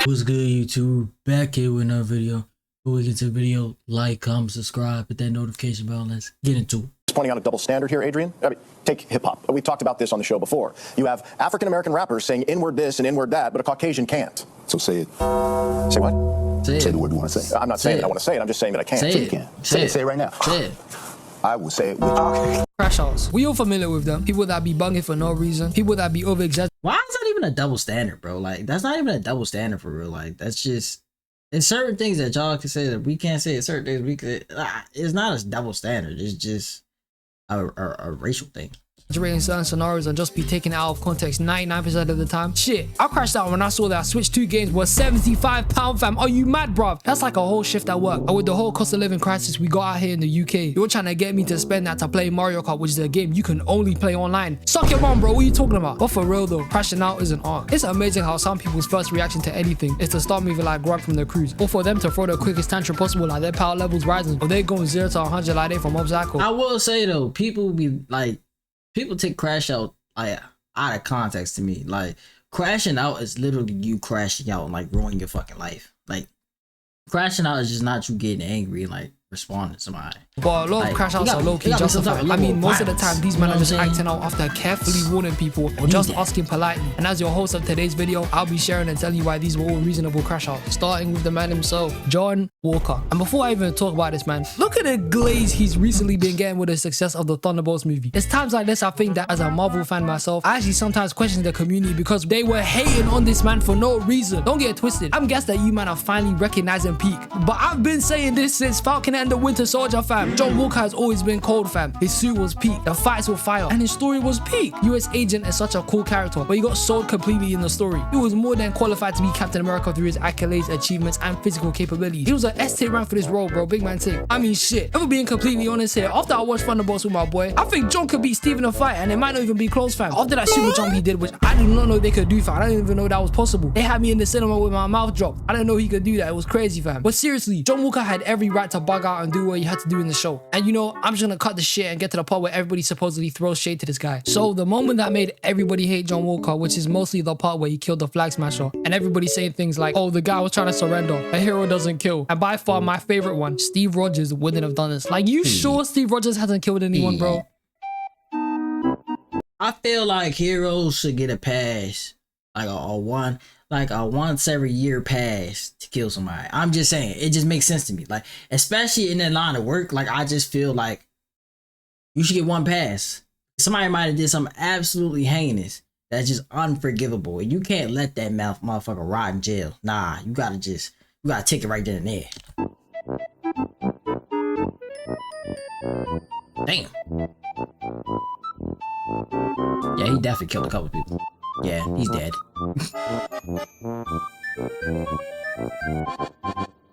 What's good, YouTube? Back here with another video. Before we get to the video, like, comment, subscribe, hit that notification bell. Let's get into it. Pointing out a double standard here, Adrian. I mean, take hip-hop. We've talked about this on the show before. You have African-American rappers saying inward this and inward that, but a Caucasian can't. So say it. Say what? Say the word you want to say. I'm not saying that I want to say it. I'm just saying that I can't. Say So it. you can. Say Say it right now. Say it. I will say it with you. Crashouts. We all familiar with them. People that be bugging for no reason. People that be over-exaggerating. Why is that even a double standard, bro? Like, that's not even a double standard for real. Like, that's just... There's certain things that y'all can say that we can't say. Certain things we could... it's not a double standard. It's just a racial thing. Certain scenarios and just be taken out of context 99% of the time. Shit, I crashed out when I saw that Switch 2 games were £75, fam. Are you mad, bruv? That's like a whole shift at work. And with the whole cost of living crisis we got out here in the UK, you're trying to get me to spend that to play Mario Kart, which is a game you can only play online. Suck your mom, bro. What are you talking about? But for real though, crashing out is an art. It's amazing how some people's first reaction to anything is to start moving like Grog from the cruise, or for them to throw the quickest tantrum possible like their power levels rising, or they're going 0 to 100 like they from Obstacle. I will say though, people take crash out like out of context to me. Like, crashing out is literally you crashing out and like ruining your fucking life. Like, crashing out is just not you getting angry and like responding to somebody. But a lot of crash outs are low-key justified. I mean, most of the time these men are just acting out after carefully warning people or just asking politely. And as your host of today's video, I'll be sharing and telling you why these were all reasonable crash outs, starting with the man himself, John Walker. And before I even talk about this man, look at the glaze he's recently been getting with the success of the Thunderbolts movie. It's times like this I think that as a Marvel fan myself, I actually sometimes question the community because they were hating on this man for no reason. Don't get it twisted. I'm guessing that you man are finally recognizing peak. But I've been saying this since Falcon and the Winter Soldier, fam. John Walker has always been cold, fam. His suit was peak, the fights were fire, and his story was peak. US Agent is such a cool character, but he got sold completely in the story. He was more than qualified to be Captain America through his accolades, achievements, and physical capabilities. He was an S-tier rank for this role, bro. Big man thing. I mean, shit. If we're being completely honest here, after I watched Thunderbolts with my boy, I think John could beat Steve in a fight, and it might not even be close, fam. After that super jump he did, which I did not know they could do, fam. I didn't even know that was possible. They had me in the cinema with my mouth dropped. I didn't know he could do that. It was crazy, fam. But seriously, John Walker had every right to bug out and do what he had to do in the show. And you know, I'm just gonna cut the shit and get to the part where everybody supposedly throws shade to this guy. So the moment that made everybody hate John Walker, which is mostly the part where he killed the Flag Smasher, and everybody saying things like, oh, the guy was trying to surrender, a hero doesn't kill. And by far my favorite one, Steve Rogers wouldn't have done this. Like, you sure Steve Rogers hasn't killed anyone, bro? I feel like heroes should get a pass, like a once every year pass to kill somebody. I'm just saying, it just makes sense to me. Like, especially in that line of work, like, I just feel like you should get one pass. Somebody might have did something absolutely heinous that's just unforgivable, and you can't let that motherfucker rot in jail. Nah, you gotta take it right then and there. Damn. Yeah, he definitely killed a couple people. Yeah, he's dead.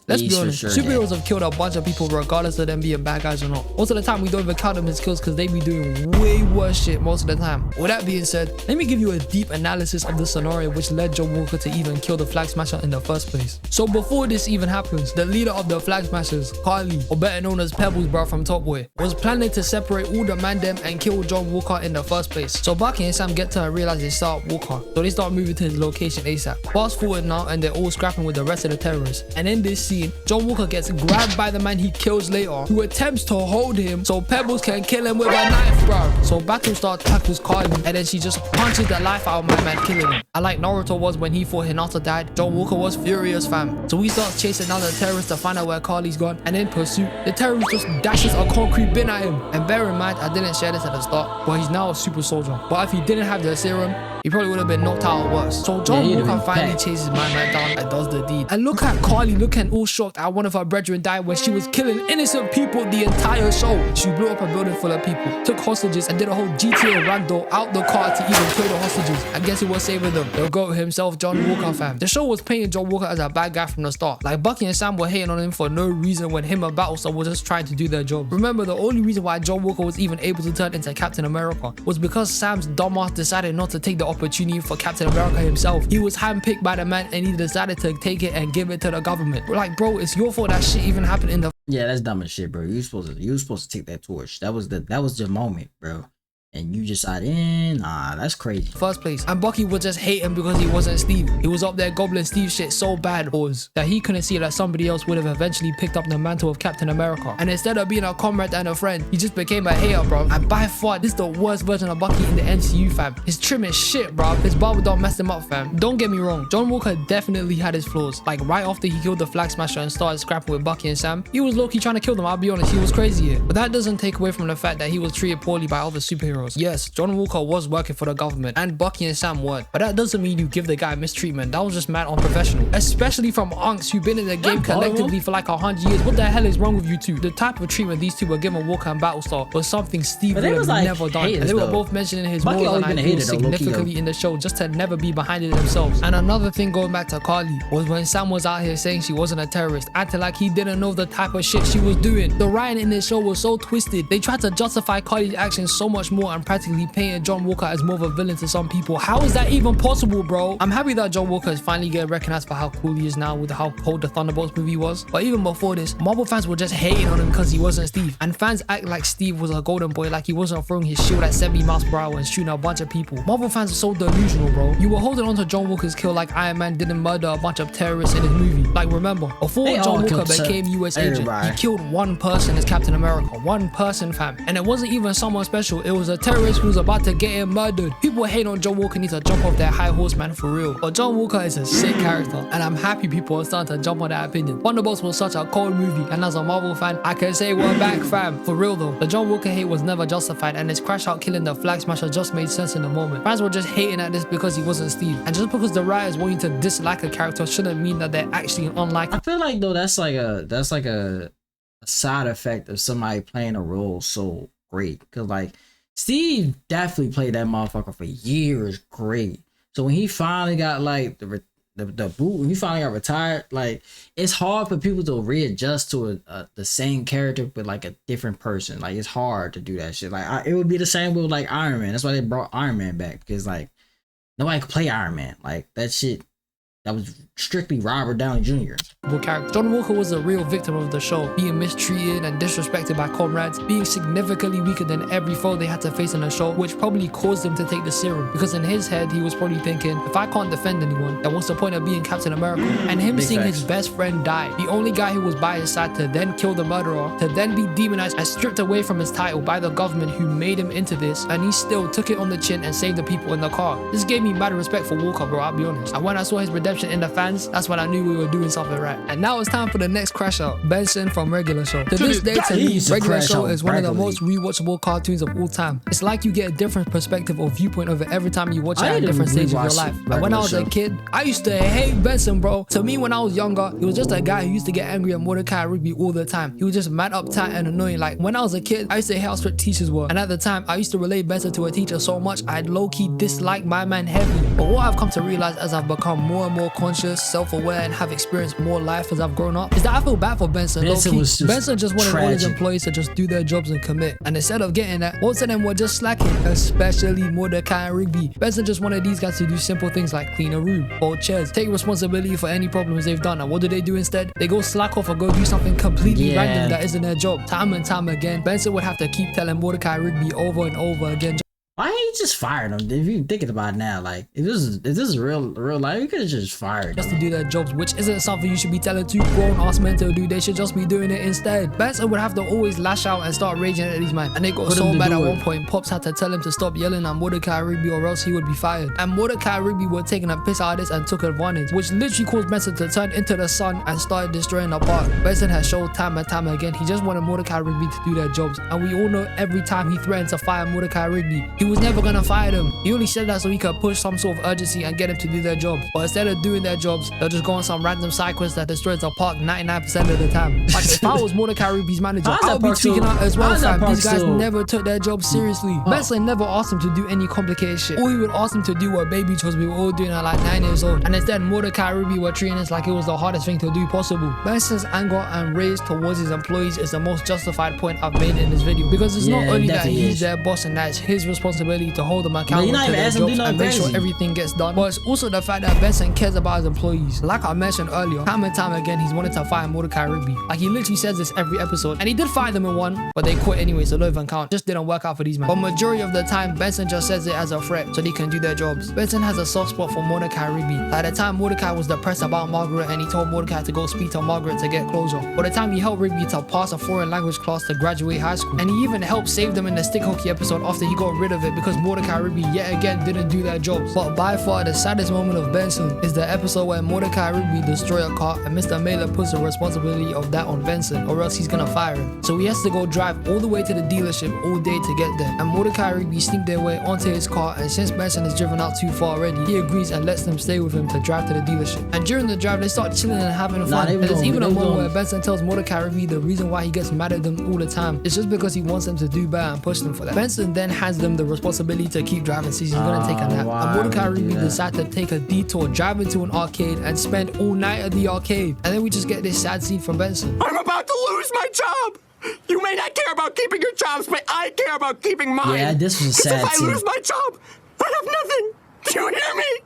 Let's be honest, superheroes have killed a bunch of people regardless of them being bad guys or not. Most of the time we don't even count them as kills because they be doing way worse shit most of the time. With that being said, let me give you a deep analysis of the scenario which led John Walker to even kill the Flag Smasher in the first place. So before this even happens, the leader of the Flag Smashers, Carly, or better known as Pebbles, bro, from Top Boy, was planning to separate all the man them and kill John Walker in the first place. So Bucky and Sam get to her realize they start Walker, so they start moving to his location ASAP. Fast forward now and they're all scrapping with the rest of the terrorists. And in this scene, John Walker gets grabbed by the man he kills later, who attempts to hold him so Pebbles can kill him with a knife, bro. So Battlestar tackles Carly and then she just punches the life out of my man, killing him. And like Naruto was when he thought Hinata died, John Walker was furious, fam. So he starts chasing down the terrorists to find out where Carly's gone, and in pursuit, the terrorist just dashes a concrete bin at him. And bear in mind, I didn't share this at the start, but he's now a super soldier. But if he didn't have the serum, he probably would have been knocked out or worse. So John Walker finally chases my man down and does the deed. And look at Carly looking all shocked at one of her brethren died when she was killing innocent people the entire show. She blew up a building full of people, took hostages, and did a whole GTA ragdoll out the car to even kill the hostages. And guess who was saving them? The GOAT himself, John Walker, fam. The show was painting John Walker as a bad guy from the start. Like, Bucky and Sam were hating on him for no reason when him and Battlestar were just trying to do their job. Remember, the only reason why John Walker was even able to turn into Captain America was because Sam's dumbass decided not to take the opportunity for Captain America himself. He was handpicked by the man and he decided to take it and give it to the government. We're like, bro, it's your fault that shit even happened in the... Yeah, that's dumb as shit, bro. You supposed to take that torch. That was the moment, bro. and you just in. Nah, that's crazy. First place, and Bucky would just hate him because he wasn't Steve. He was up there gobbling Steve shit so bad that he couldn't see that somebody else would have eventually picked up the mantle of Captain America, and instead of being a comrade and a friend, he just became a hater, bro. And by far, this is the worst version of Bucky in the MCU, fam. His trim is shit, bro. His barber don't mess him up, fam. Don't get me wrong, John Walker definitely had his flaws. Like right after he killed the Flag Smasher and started scrapping with Bucky and Sam, he was low-key trying to kill them. I'll be honest, he was crazy here. But that doesn't take away from the fact that he was treated poorly by other superheroes. Yes, John Walker was working for the government, and Bucky and Sam weren't. But that doesn't mean you give the guy mistreatment. That was just mad unprofessional. Especially from unks who've been in the game collectively for like 100 years. What the hell is wrong with you two? The type of treatment these two were given Walker and Battlestar was something Steve would have never done. And they were both mentioning his more than ideals significantly in the show just to never be behind it themselves. And another thing going back to Carly was when Sam was out here saying she wasn't a terrorist, acting like he didn't know the type of shit she was doing. The writing in this show was so twisted. They tried to justify Carly's actions so much more and practically painted John Walker as more of a villain to some people. How is that even possible, bro? I'm happy that John Walker is finally getting recognized for how cool he is now with how cold the Thunderbolts movie was. But even before this, Marvel fans were just hating on him because he wasn't Steve. And fans act like Steve was a golden boy, like he wasn't throwing his shield at 70 miles per hour and shooting a bunch of people. Marvel fans are so delusional, bro. You were holding on to John Walker's kill like Iron Man didn't murder a bunch of terrorists in his movie. Like remember, before John Walker became US agent, he killed one person as Captain America. One person, fam. And it wasn't even someone special. It was a terrorist who was about to get him murdered. People hate on John Walker need to jump off their high horse, man, for real. But John Walker is a sick character, and I'm happy people are starting to jump on that opinion. Thunderbolts was such a cold movie, and as a Marvel fan, I can say we're back, fam. For real though, the John Walker hate was never justified, and his crash out killing the Flag Smasher just made sense in the moment. Fans were just hating at this because he wasn't Steve, and just because the writers want you to dislike a character shouldn't mean that they're actually unlikable. I feel like though that's like a side effect of somebody playing a role so great, because like Steve definitely played that motherfucker for years great. So when he finally got like the boot, when he finally got retired, like it's hard for people to readjust to the same character but like a different person. Like it's hard to do that shit. Like it would be the same with like Iron Man. That's why they brought Iron Man back, because like nobody could play Iron Man. Like that shit, that was strictly Robert Downey Jr. John Walker was a real victim of the show, being mistreated and disrespected by comrades, being significantly weaker than every foe they had to face in the show, which probably caused him to take the serum, because in his head he was probably thinking, if I can't defend anyone, then what's the point of being Captain America? And him seeing his best friend die, the only guy who was by his side, to then kill the murderer, to then be demonized and stripped away from his title by the government who made him into this, and he still took it on the chin and saved the people in the car. This gave me mad respect for Walker, bro, I'll be honest. And when I saw his redemption in the fans, that's when I knew we were doing something right. And now it's time for the next crash out, Benson from Regular Show. To this day, to me, Regular Show is one of the most rewatchable cartoons of all time. It's like you get a different perspective or viewpoint of it every time you watch it at a different stage of your life. Like when I was a kid, I used to hate Benson, bro. To me, when I was younger, he was just a guy who used to get angry at Mordecai Rigby all the time. He was just mad, uptight, and annoying. Like when I was a kid, I used to hate how strict teachers were. And at the time, I used to relate Benson to a teacher so much, I'd low-key dislike my man heavy. But what I've come to realize as I've become more and more conscious, self-aware, and have experienced more life as I've grown up, is that I feel bad for Benson. Benson just wanted all his employees to just do their jobs and commit. And instead of getting that, most of them were just slacking, especially Mordecai and Rigby. Benson just wanted these guys to do simple things like clean a room, fold chairs, take responsibility for any problems they've done. And what do instead? They go slack off or go do something completely random that isn't their job. Time and time again, Benson would have to keep telling Mordecai and Rigby over and over again, why ain't he just fired them? If you thinking about it now, like if this is real life, you could have just fired them. Just to do their jobs, which isn't something you should be telling two grown-ass men to do. They should just be doing it instead. Benson would have to always lash out and start raging at these men, and they got so bad at one point, Pops had to tell him to stop yelling at Mordecai Rigby or else he would be fired. And Mordecai Rigby were taking a piss out of this and took advantage, which literally caused Benson to turn into the sun and started destroying the park. Benson has showed time and time again he just wanted Mordecai Rigby to do their jobs, and we all know every time he threatened to fire Mordecai Rigby, he was never gonna fire them. He only said that so he could push some sort of urgency and get them to do their job. But instead of doing their jobs, they'll just go on some random side quest that destroys the park 99% of the time. Like if I was Mordecai Rigby's manager, I would be tweaking out as well, fam. These guys never took their job seriously. Benson never asked him to do any complicated shit. All he would ask him to do were baby chores we were all doing at like 9 years old. And instead Mordecai Rigby were treating us like it was the hardest thing to do possible. Benson's anger and rage towards his employees is the most justified point I've made in this video, because it's not only that he's their boss and that it's his responsibility responsibility to hold them accountable you're not to even their asking jobs them to do and make sure nothing. everything gets done. But it's also the fact that Benson cares about his employees. Like I mentioned earlier, time and time again, he's wanted to fire Mordecai Rigby. Like he literally says this every episode. And he did fire them in one, but they quit anyway, so don't even count. Just didn't work out for these men. But majority of the time, Benson just says it as a threat so they can do their jobs. Benson has a soft spot for Mordecai Rigby. At the time, Mordecai was depressed about Margaret and he told Mordecai to go speak to Margaret to get closure. By the time he helped Rigby to pass a foreign language class to graduate high school. And he even helped save them in the stick hockey episode after he got rid of it because Mordecai Rigby yet again didn't do their jobs. But by far the saddest moment of Benson is the episode where Mordecai Rigby destroys a car and Mr. Mailer puts the responsibility of that on Benson or else he's gonna fire him. So he has to go drive all the way to the dealership all day to get there. And Mordecai Rigby sneak their way onto his car, and since Benson has driven out too far already, he agrees and lets them stay with him to drive to the dealership. And during the drive, they start chilling and having fun. And there's even a moment where Benson tells Mordecai Rigby the reason why he gets mad at them all the time is just because he wants them to do better and push them for that. Benson then hands them the responsibility to keep driving since he's gonna take a nap. And Mordecai Rigby decides to take a detour, drive into an arcade and spend all night at the arcade. And then we just get this sad scene from Benson. I'm about to lose my job. You may not care about keeping your jobs, but I care about keeping mine. Yeah, this was a sad if I scene. lose my job, I have nothing. Do you hear me?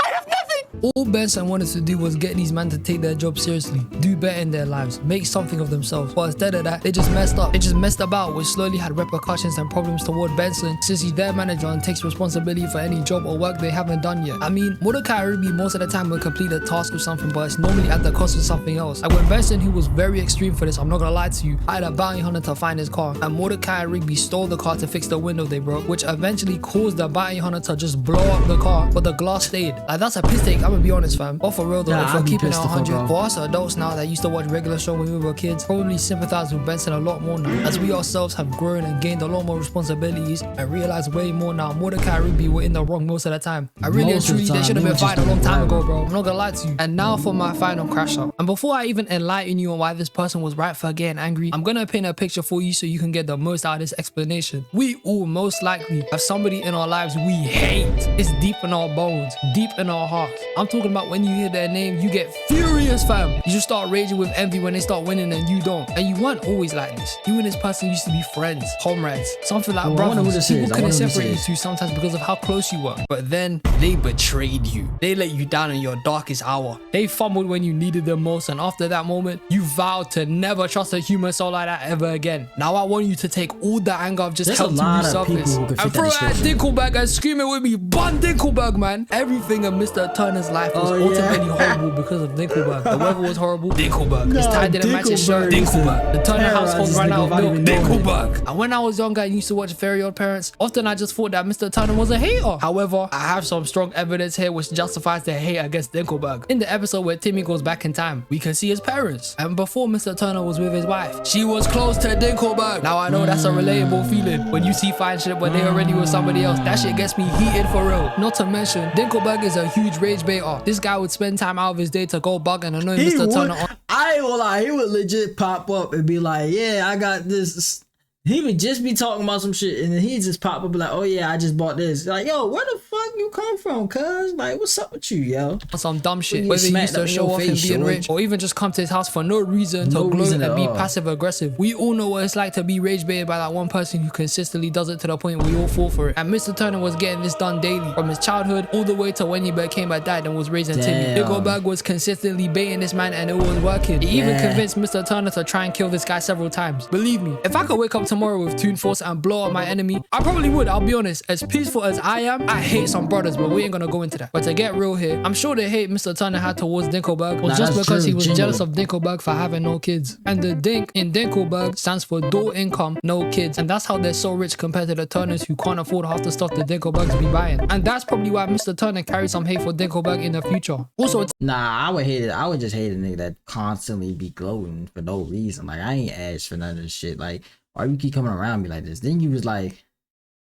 I have nothing. All Benson wanted to do was get these men to take their job seriously, do better in their lives, make something of themselves. But instead of that, they just messed up. They just messed about, which slowly had repercussions and problems toward Benson since he's their manager and takes responsibility for any job or work they haven't done yet. I mean, Mordecai Rigby most of the time will complete a task or something, but it's normally at the cost of something else. Like when Benson, who was very extreme for this, I'm not gonna lie to you, hired a bounty hunter to find his car, and Mordecai Rigby stole the car to fix the window they broke, which eventually caused the bounty hunter to just blow up the car, but the glass stayed. Like that's a piss take, I'm gonna be honest, fam. But for real though, if we're keeping it 100, for us adults now that used to watch regular show when we were kids, probably sympathize with Benson a lot more now, as we ourselves have grown and gained a lot more responsibilities and realize way more now. Mordecai Rigby were in the wrong most of the time. I really and truly, they should have been fighting a long time ago, bro. I'm not gonna lie to you. And now for my final crash out. And before I even enlighten you on why this person was right for getting angry, I'm gonna paint a picture for you so you can get the most out of this explanation. We all most likely have somebody in our lives we hate. It's deep in our bones, deep in our hearts. I'm talking about when you hear their name, you get furious, fam. You just start raging with envy when they start winning and you don't. And you weren't always like this. You and this person used to be friends, comrades, something like brothers. People couldn't separate you two sometimes because of how close you were. But then they betrayed you. They let you down in your darkest hour. They fumbled when you needed them most, and after that moment, you vowed to never trust a human soul like that ever again. Now I want you to take all the anger I've just held to resurface and throw it at Dinkelberg and scream it with me. Bun Dinkelberg, man. Everything in Mr. Turner's life was ultimately horrible because of Dinkelberg. The weather was horrible. Dinkelberg. His tie didn't match his shirt. Dinkelberg. The Turner household ran out of milk. Dinkelberg. And when I was younger and used to watch Very Odd Parents, often I just thought that Mr. Turner was a hater. However, I have some strong evidence here which justifies the hate against Dinkelberg. In the episode where Timmy goes back in time, we can see his parents. And before Mr. Turner was with his wife, she was close to Dinkelberg. Now I know that's a relatable feeling when you see fine shit but they already with somebody else. That shit gets me heated for real. Not to mention, Dinkelberg is a huge rage baiter. This guy would spend time out of his day to go bug and annoy Mr. Turner on. I ain't gonna lie, he would legit pop up and be like, yeah, I got this. He would just be talking about some shit and then he'd just pop up and be like, oh yeah, I just bought this. Like, yo, where the fuck you come from, cuz? Like, what's up with you, yo? Some dumb shit. Whether he used to show off him being rich or even just come to his house for no reason to gloat and be passive aggressive. We all know what it's like to be rage baited by that one person who consistently does it to the point we all fall for it. And Mr. Turner was getting this done daily from his childhood all the way to when he became a dad and was raising Timmy. Dinkelberg was consistently baiting this man and it was working. He even convinced Mr. Turner to try and kill this guy several times. Believe me, if I could wake up tomorrow with Toon Force and blow up my enemy, I probably would. I'll be honest. As peaceful as I am, I hate some brothers, but we ain't gonna go into that. But to get real here, I'm sure the hate Mr. Turner had towards Dinkelberg was just because he was jealous of Dinkelberg for having no kids. And the Dink in Dinkelberg stands for dual income, no kids. And that's how they're so rich compared to the Turners who can't afford half the stuff the Dinkelbergs be buying. And that's probably why Mr. Turner carries some hate for Dinkelberg in the future. Also, nah, I would hate it. I would just hate a nigga that constantly be gloating for no reason. Like, I ain't asked for none of this shit. Like, why you keep coming around me like this? Then you was like,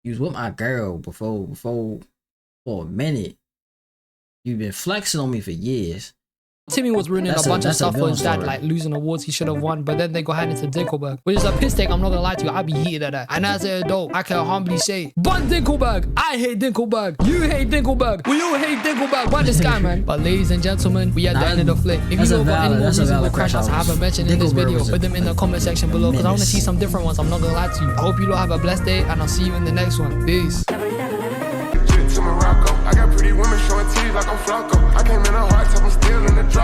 you was with my girl before for a minute. You've been flexing on me for years. Timmy was ruining a bunch of stuff for his dad, like losing awards he should have won, but then they go hand into Dinkelberg, which is a piss take. I'm not gonna lie to you, I'd be heated at that. And as an adult, I can humbly say, but Dinkelberg, I hate Dinkelberg, you hate Dinkelberg, we all hate Dinkelberg, but this guy, man. But ladies and gentlemen, we at the end of the flick. If you know about any more reasonable crash outs I haven't mentioned in this video, put them in the comment section below, because I want to see some different ones. I'm not gonna lie to you. I hope you all have a blessed day, and I'll see you in the next one. Peace. To Morocco. I got pretty women showing titties like I'm Flacco. I came in a hard top, I'm still in the drop.